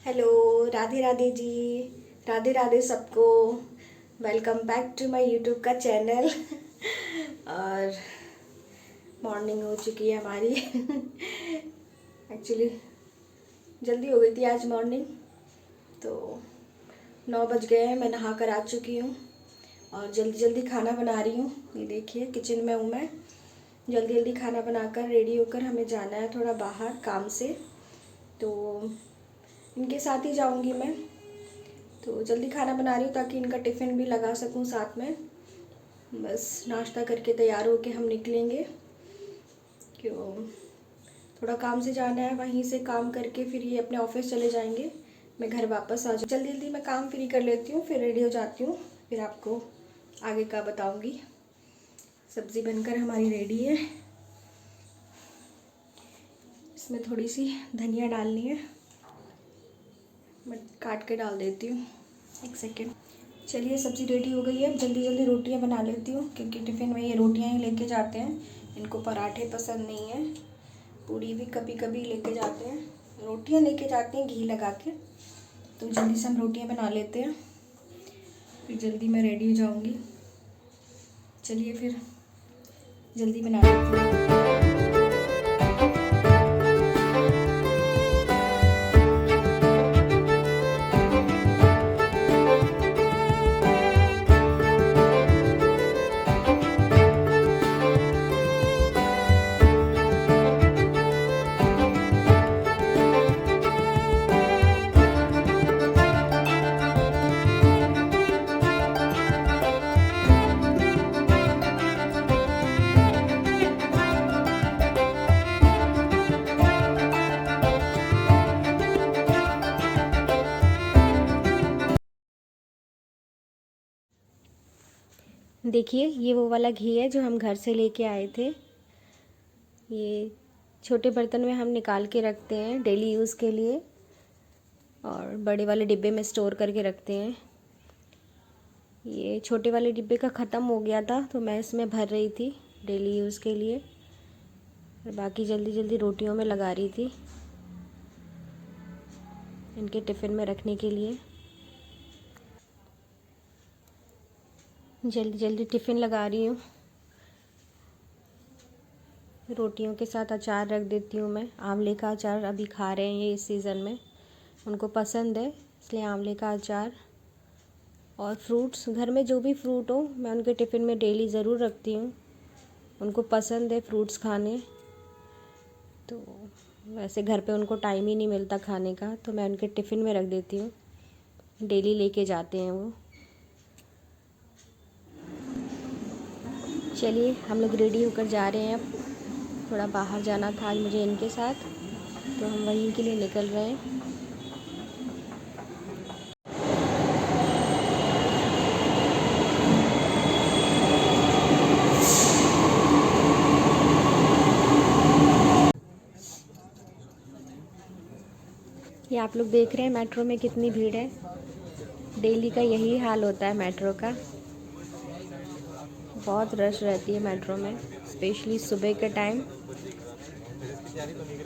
Hello, Radhe Radhe ji. Radhe Radhe सबको। Welcome back to my YouTube का चैनल। और मॉर्निंग हो चुकी है हमारी। एक्चुअली जल्दी हो गई थी आज मॉर्निंग, तो 9 बज गए हैं। मैं नहा कर आ चुकी हूँ और जल्दी जल्दी खाना बना रही हूँ। ये देखिए किचन में हूँ मैं। जल्दी जल्दी खाना बनाकर रेडी होकर हमें जाना है थोड़ा बाहर काम से, तो इनके साथ ही जाऊंगी मैं। तो जल्दी खाना बना रही हूँ ताकि इनका टिफ़िन भी लगा सकूँ साथ में। बस नाश्ता करके तैयार होके हम निकलेंगे, क्यों थोड़ा काम से जाना है। वहीं से काम करके फिर ये अपने ऑफिस चले जाएंगे, मैं घर वापस आ जाऊँ। जल्दी जल्दी मैं काम फ्री कर लेती हूँ, फिर रेडी हो जाती हूँ, फिर आपको आगे का बताऊँगी। सब्ज़ी बनकर हमारी रेडी है। इसमें थोड़ी सी धनिया डालनी है, मैं काट के डाल देती हूँ। एक सेकेंड। चलिए सब्ज़ी रेडी हो गई है। जल्दी जल्दी रोटियां बना लेती हूँ, क्योंकि टिफ़िन में ये रोटियां ही लेके जाते हैं। इनको पराठे पसंद नहीं है, पूड़ी भी कभी कभी लेके जाते हैं, रोटियां लेके जाते हैं घी लगा के। तो जल्दी से हम रोटियां बना लेते हैं, फिर जल्दी मैं रेडी हो जाऊँगी। चलिए फिर जल्दी बना लेती हूँ। देखिए ये वो वाला घी है जो हम घर से लेके आए थे। ये छोटे बर्तन में हम निकाल के रखते हैं डेली यूज़ के लिए, और बड़े वाले डिब्बे में स्टोर करके रखते हैं। ये छोटे वाले डिब्बे का ख़त्म हो गया था, तो मैं इसमें भर रही थी डेली यूज़ के लिए, और बाकी जल्दी जल्दी रोटियों में लगा रही थी इनके टिफ़िन में रखने के लिए। जल्दी जल्दी टिफ़िन लगा रही हूँ। रोटियों के साथ अचार रख देती हूँ मैं। आंवले का अचार अभी खा रहे हैं ये इस सीज़न में, उनको पसंद है, इसलिए आंवले का अचार। और फ्रूट्स, घर में जो भी फ्रूट हो मैं उनके टिफ़िन में डेली ज़रूर रखती हूँ। उनको पसंद है फ्रूट्स खाने, तो वैसे घर पे उनको टाइम ही नहीं मिलता खाने का, तो मैं उनके टिफ़िन में रख देती हूँ, डेली लेके जाते हैं वो। चलिए हम लोग रेडी होकर जा रहे हैं। अब थोड़ा बाहर जाना था आज मुझे इनके साथ, तो हम वहीं के लिए निकल रहे हैं। ये आप लोग देख रहे हैं मेट्रो में कितनी भीड़ है। डेली का यही हाल होता है मेट्रो का, बहुत रश रहती है मेट्रो में, स्पेशली सुबह के टाइम।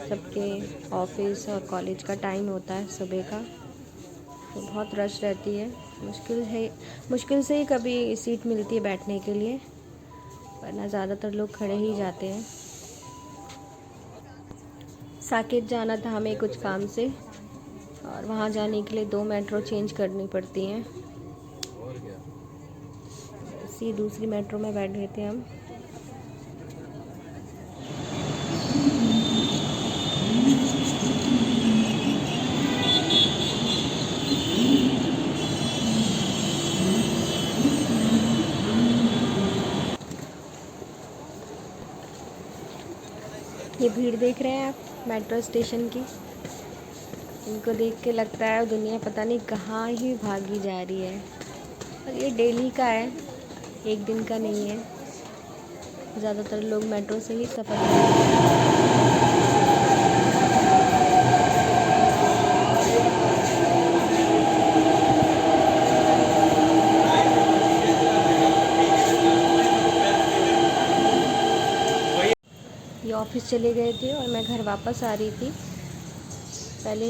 सबके ऑफिस और कॉलेज का टाइम होता है सुबह का, तो बहुत रश रहती है। मुश्किल से ही कभी सीट मिलती है बैठने के लिए, वरना ज़्यादातर लोग खड़े ही जाते हैं। साकेत जाना था हमें कुछ काम से, और वहाँ जाने के लिए 2 मेट्रो चेंज करनी पड़ती हैं। इसी दूसरी मेट्रो में बैठ गए थे हम। ये भीड़ देख रहे हैं आप मेट्रो स्टेशन की, इनको देख के लगता है दुनिया पता नहीं कहाँ ही भागी जा रही है। और ये डेली का है, एक दिन का नहीं है। ज़्यादातर लोग मेट्रो से ही सफ़र करते हैं। ये ऑफिस चले गए थे और मैं घर वापस आ रही थी। पहले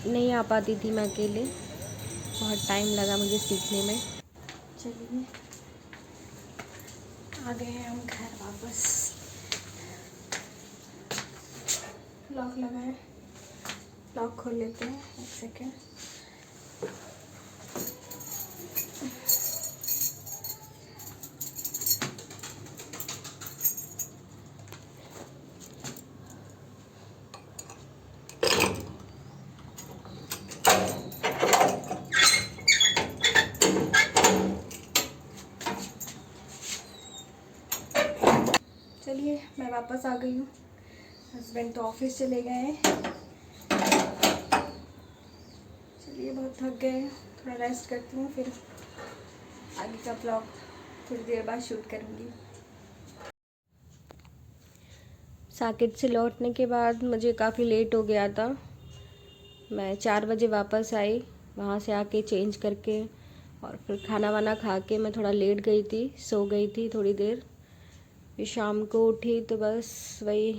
नहीं आ पाती थी मैं अकेले, बहुत टाइम लगा मुझे सीखने में। चलिए आ गए हैं हम घर वापस। लॉक लगाए, लॉक खोल लेते हैं, एक सेकेंड। चलिए मैं वापस आ गई हूँ। हस्बैंड तो ऑफिस चले गए हैं। चलिए बहुत थक गए हैं, थोड़ा रेस्ट करती हूँ, फिर आगे का ब्लॉग थोड़ी देर बाद शूट करूँगी। साकेत से लौटने के बाद मुझे काफ़ी लेट हो गया था। मैं 4 बजे वापस आई, वहाँ से आके चेंज करके और फिर खाना वाना खा के मैं थोड़ा लेट गई थी, सो गई थी थोड़ी देर। फिर शाम को उठी तो बस वही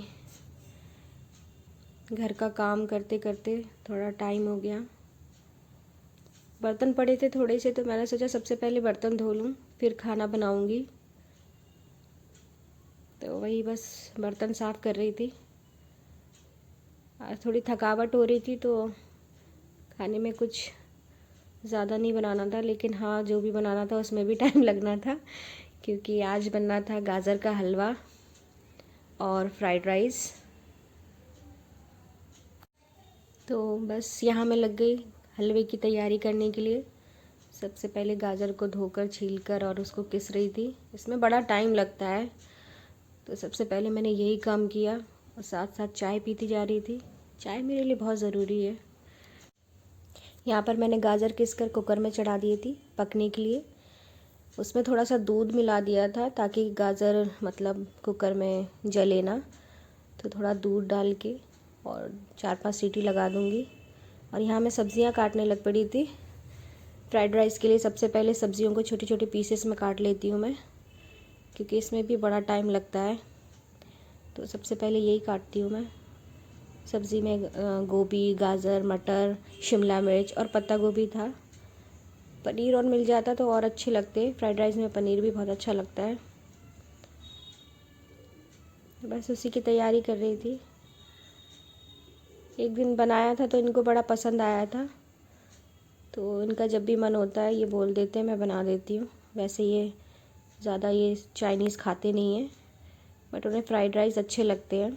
घर का काम करते करते थोड़ा टाइम हो गया। बर्तन पड़े थे थोड़े से, तो मैंने सोचा सबसे पहले बर्तन धो लूँ, फिर खाना बनाऊँगी। तो वही बस बर्तन साफ़ कर रही थी। आज थोड़ी थकावट हो रही थी तो खाने में कुछ ज़्यादा नहीं बनाना था, लेकिन हाँ जो भी बनाना था उसमें भी टाइम लगना था, क्योंकि आज बनना था गाजर का हलवा और फ्राइड राइस। तो बस यहाँ मैं लग गई हलवे की तैयारी करने के लिए। सबसे पहले गाजर को धोकर छीलकर और उसको घिस रही थी। इसमें बड़ा टाइम लगता है, तो सबसे पहले मैंने यही काम किया और साथ साथ चाय पीती जा रही थी। चाय मेरे लिए बहुत ज़रूरी है। यहाँ पर मैंने गाजर घिसकर कुकर में चढ़ा दिए थी पकने के लिए। उसमें थोड़ा सा दूध मिला दिया था ताकि गाजर मतलब कुकर में जले ना। तो थोड़ा दूध डाल के और 4-5 सीटी लगा दूँगी। और यहाँ मैं सब्ज़ियाँ काटने लग पड़ी थी। फ्राइड राइस के लिए सबसे पहले सब्ज़ियों को छोटे छोटे पीसेस में काट लेती हूँ मैं, क्योंकि इसमें भी बड़ा टाइम लगता है। तो सबसे पहले यही काटती हूँ मैं। सब्ज़ी में गोभी, गाजर, मटर, शिमला मिर्च और पत्ता गोभी था। पनीर और मिल जाता तो और अच्छे लगते। फ्राइड राइस में पनीर भी बहुत अच्छा लगता है। बस उसी की तैयारी कर रही थी। एक दिन बनाया था तो इनको बड़ा पसंद आया था, तो इनका जब भी मन होता है ये बोल देते हैं, मैं बना देती हूँ। वैसे ये ज़्यादा ये चाइनीज़ खाते नहीं हैं, बट उन्हें फ्राइड राइस अच्छे लगते हैं।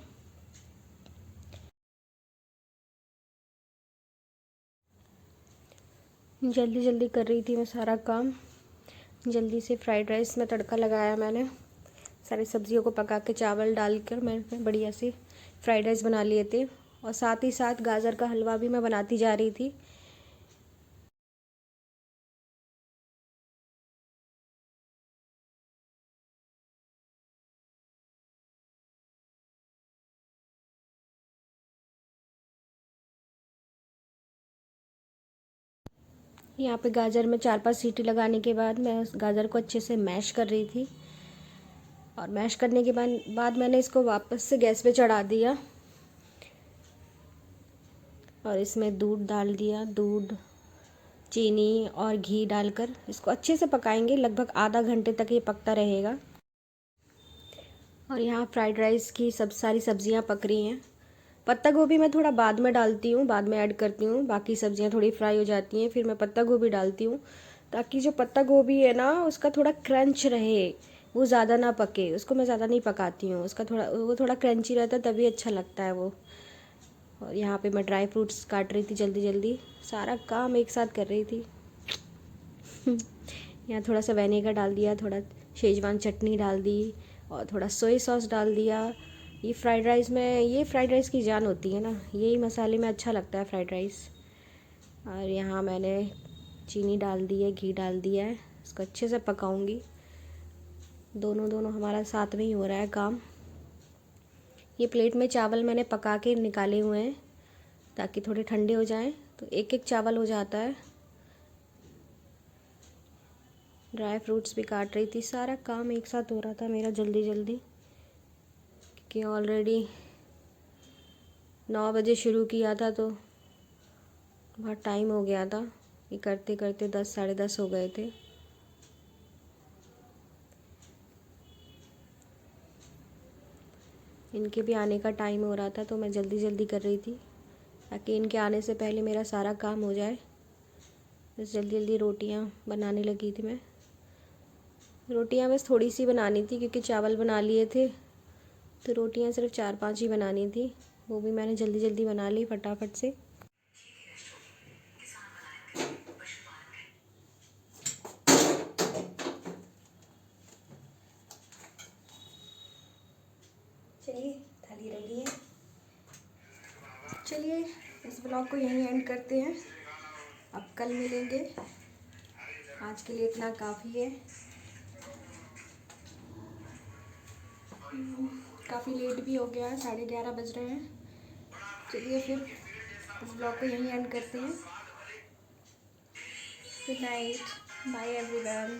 जल्दी जल्दी कर रही थी मैं सारा काम। जल्दी से फ्राइड राइस में तड़का लगाया मैंने। सारी सब्जियों को पका के चावल डालकर मैंने बढ़िया से फ्राइड राइस बना लिए थे। और साथ ही साथ गाजर का हलवा भी मैं बनाती जा रही थी। यहाँ पे गाजर में 4-5 सीटी लगाने के बाद मैं उस गाजर को अच्छे से मैश कर रही थी। और मैश करने के बाद मैंने इसको वापस से गैस पे चढ़ा दिया और इसमें दूध डाल दिया। दूध, चीनी और घी डालकर इसको अच्छे से पकाएंगे। लगभग आधा घंटे तक ये पकता रहेगा। और यहाँ फ्राइड राइस की सब सारी सब्जियाँ पक रही हैं। पत्ता गोभी मैं थोड़ा बाद में डालती हूँ, बाद में ऐड करती हूँ। बाकी सब्जियाँ थोड़ी फ्राई हो जाती हैं, फिर मैं पत्ता गोभी डालती हूँ, ताकि जो पत्ता गोभी है ना उसका थोड़ा क्रंच रहे, वो ज़्यादा ना पके। उसको मैं ज़्यादा नहीं पकाती हूँ, उसका वो थोड़ा क्रंची रहता है, तभी अच्छा लगता है वो। और यहाँ पे मैं ड्राई फ्रूट्स काट रही थी जल्दी जल्दी, सारा काम एक साथ कर रही थी। यहाँ थोड़ा सा विनेगर डाल दिया, थोड़ा शेजवान चटनी डाल दी और थोड़ा सोया सॉस डाल दिया। ये फ्राइड राइस की जान होती है ना, यही मसाले में अच्छा लगता है फ्राइड राइस। और यहाँ मैंने चीनी डाल दी है, घी डाल दिया है। इसको अच्छे से पकाऊंगी। दोनों हमारा साथ में ही हो रहा है काम। ये प्लेट में चावल मैंने पका के निकाले हुए हैं ताकि थोड़े ठंडे हो जाएं, तो एक एक चावल हो जाता है। ड्राई फ्रूट्स भी काट रही थी। सारा काम एक साथ हो रहा था मेरा जल्दी जल्दी, क्योंकि ऑलरेडी 9 बजे शुरू किया था, तो बहुत टाइम हो गया था, ये करते करते 10 साढ़े 10 हो गए थे। इनके भी आने का टाइम हो रहा था तो मैं जल्दी जल्दी कर रही थी ताकि इनके आने से पहले मेरा सारा काम हो जाए। बस जल्दी जल्दी रोटियां बनाने लगी थी मैं। रोटियां बस थोड़ी सी बनानी थी क्योंकि चावल बना लिए थे, तो रोटियां सिर्फ 4-5 ही बनानी थी। वो भी मैंने जल्दी जल्दी बना ली फटाफट से। चलिए थाली रेडी है। चलिए इस ब्लॉग को यहीं एंड करते हैं, अब कल मिलेंगे। आज के लिए इतना काफ़ी है। काफ़ी लेट भी हो गया है, 11:30 बज रहे हैं। चलिए फिर इस ब्लॉग को यहीं एंड करते हैं। Good night, bye everyone.